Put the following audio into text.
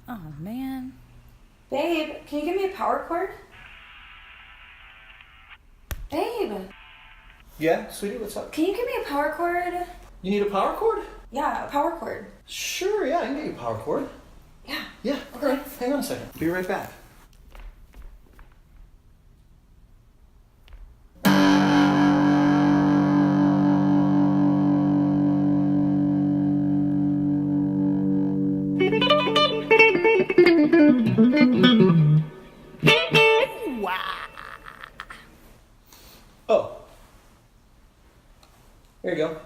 Oh, man. Babe, can you give me a power cord? Babe, Yeah, sweetie, what's up? can you give me a power cord? You need a power cord? Yeah, a power cord. Sure, yeah, I can get you a power cord. Yeah. Yeah, Okay. all right, hang on a second. Be right back. Oh. Here you go.